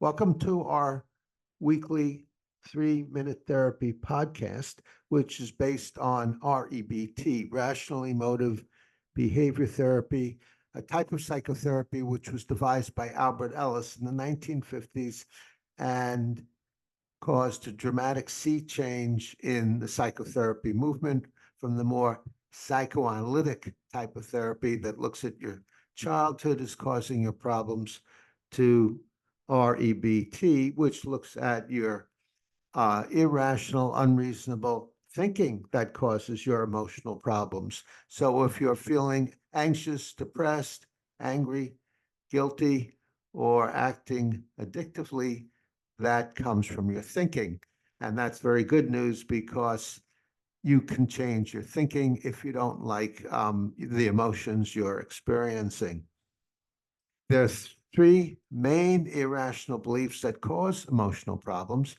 Welcome to our weekly 3-minute therapy podcast, which is based on REBT, rational emotive behavior therapy, a type of psychotherapy which was devised by Albert Ellis in the 1950s and caused a dramatic sea change in the psychotherapy movement from the more psychoanalytic type of therapy that looks at your childhood as causing your problems to REBT, which looks at your irrational, unreasonable thinking that causes your emotional problems. So if you're feeling anxious, depressed, angry, guilty, or acting addictively, that comes from your thinking. And that's very good news because you can change your thinking if you don't like the emotions you're experiencing. There's 3 main irrational beliefs that cause emotional problems,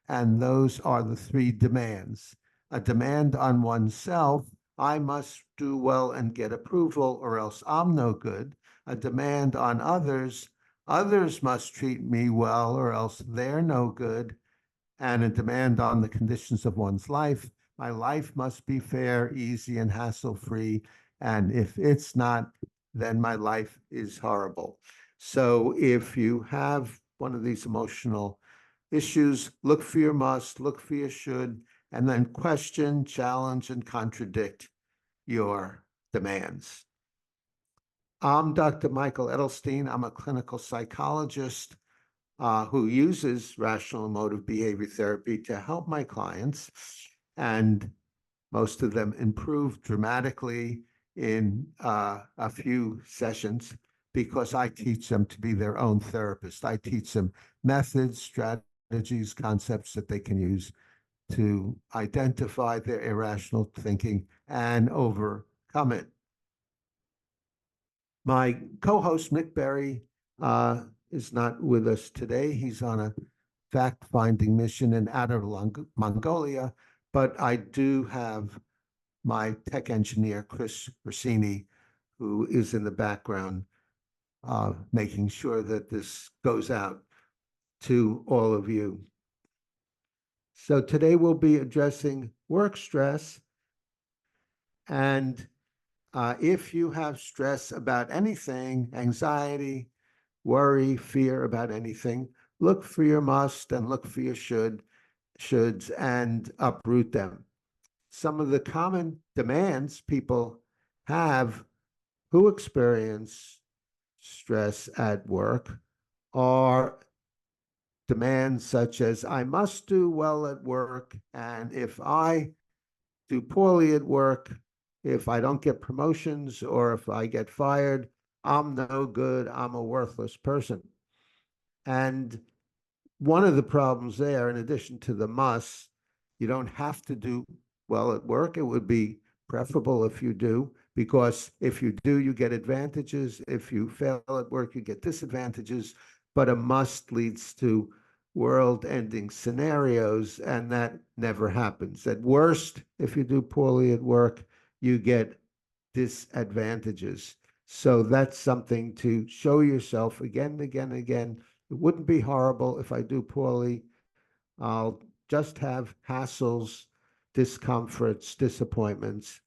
and those are the 3 demands. A demand on oneself, I must do well and get approval or else I'm no good. A demand on others, others must treat me well or else they're no good. And a demand on the conditions of one's life, my life must be fair, easy, and hassle-free. And if it's not, then my life is horrible. So if you have one of these emotional issues, look for your must, look for your should, and then question, challenge, and contradict your demands. I'm Dr. Michael Edelstein. I'm a clinical psychologist who uses rational emotive behavior therapy to help my clients, and most of them improve dramatically in a few sessions because I teach them to be their own therapist. I teach them methods, strategies, concepts that they can use to identify their irrational thinking and overcome it. My co-host, Mick Berry, is not with us today. He's on a fact-finding mission in Outer Mongolia, but I do have my tech engineer, Chris Rossini, who is in the background, making sure that this goes out to all of you. So today we'll be addressing work stress. And if you have stress about anything, anxiety, worry, fear about anything, look for your must and look for your shoulds and uproot them. Some of the common demands people have who experience stress at work are demands such as, I must do well at work, and if I do poorly at work, if I don't get promotions or if I get fired, I'm no good, I'm a worthless person. And one of the problems there, in addition to the must, you don't have to do well at work. It would be preferable if you do, because if you do, you get advantages. If you fail at work, you get disadvantages. But a must leads to world-ending scenarios, and that never happens. At worst, if you do poorly at work, you get disadvantages. So that's something to show yourself again and again and again. It wouldn't be horrible if I do poorly. I'll just have hassles, discomforts, disappointments.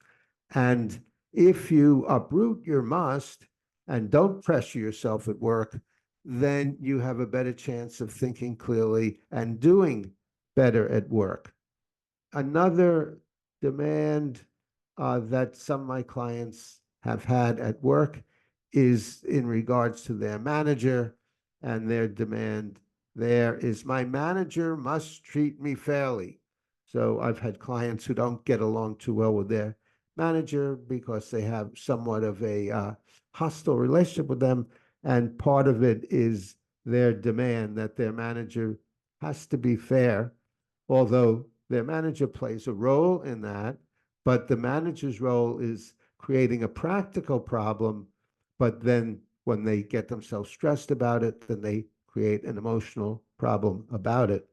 And if you uproot your must and don't pressure yourself at work, then you have a better chance of thinking clearly and doing better at work. Another demand that some of my clients have had at work is in regards to their manager, and their demand there is, my manager must treat me fairly. So I've had clients who don't get along too well with their manager because they have somewhat of a hostile relationship with them, and part of it is their demand that their manager has to be fair, although their manager plays a role in that, but the manager's role is creating a practical problem, but then when they get themselves stressed about it, then they create an emotional problem about it.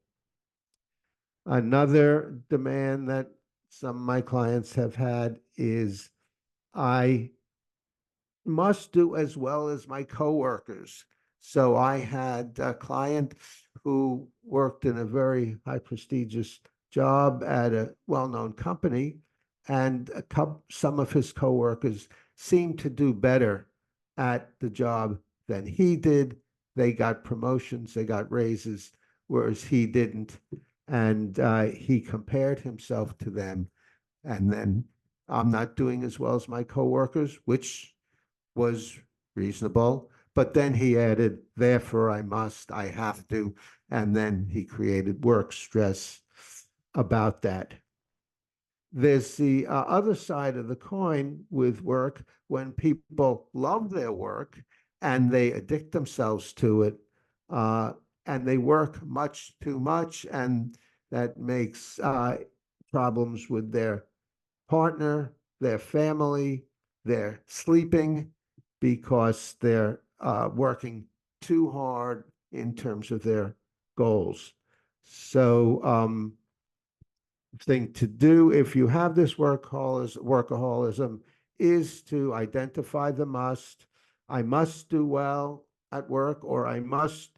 Another demand that some of my clients have had is, I must do as well as my coworkers. So I had a client who worked in a very high prestigious job at a well-known company, and some of his coworkers seemed to do better at the job than he did. They got promotions, they got raises, whereas he didn't. And he compared himself to them. And then I'm not doing as well as my coworkers, which was reasonable. But then he added, therefore I must, I have to. And then he created work stress about that. There's the other side of the coin with work when people love their work and they addict themselves to it, uh, and they work much too much, and that makes problems with their partner, their family, their sleeping, because they're working too hard in terms of their goals. So, thing to do if you have this workaholism is to identify the must. I must do well at work, or I must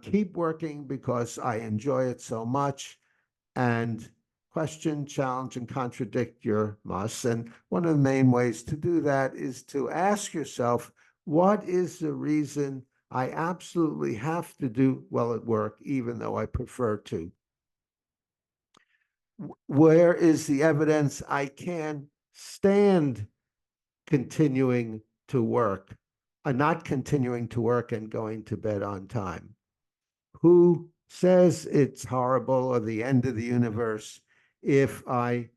keep working because I enjoy it so much, and question, challenge, and contradict your musts. And one of the main ways to do that is to ask yourself, what is the reason I absolutely have to do well at work, even though I prefer to? Where is the evidence I can stand continuing to work, not continuing to work and going to bed on time? Who says it's horrible or the end of the universe if I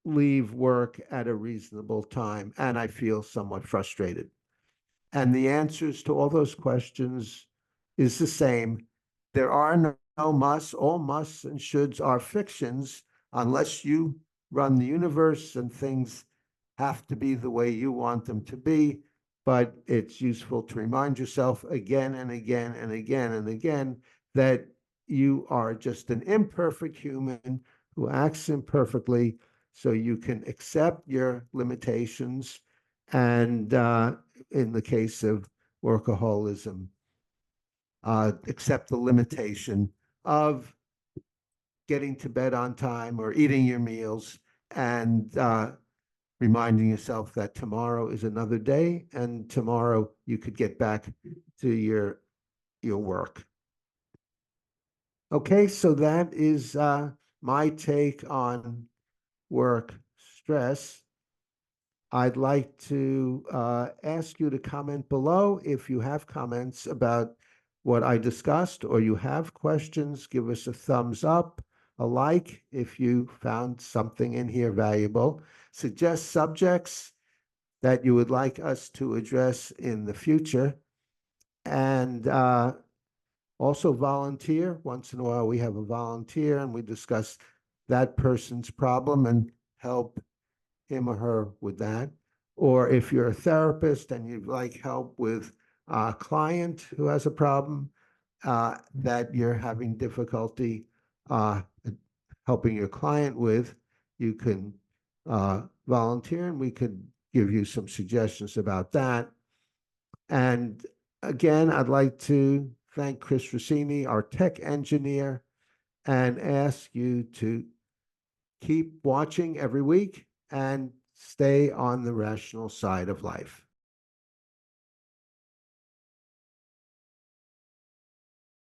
leave work at a reasonable time and I feel somewhat frustrated? And the answers to all those questions is the same. There are no musts. All musts and shoulds are fictions unless you run the universe and things have to be the way you want them to be. But it's useful to remind yourself again and again and again and again that you are just an imperfect human who acts imperfectly, so you can accept your limitations and in the case of workaholism, accept the limitation of getting to bed on time or eating your meals, and reminding yourself that tomorrow is another day, and tomorrow you could get back to your work. Okay, so that is my take on work stress. I'd like to ask you to comment below if you have comments about what I discussed, or you have questions. Give us a thumbs up, a like if you found something in here valuable. Suggest subjects that you would like us to address in the future. And also volunteer. Once in a while, we have a volunteer and we discuss that person's problem and help him or her with that. Or if you're a therapist and you'd like help with a client who has a problem that you're having difficulty uh, helping your client with, you can volunteer and we could give you some suggestions about that. And again, I'd like to thank Chris Rossini, our tech engineer, and ask you to keep watching every week and stay on the rational side of life.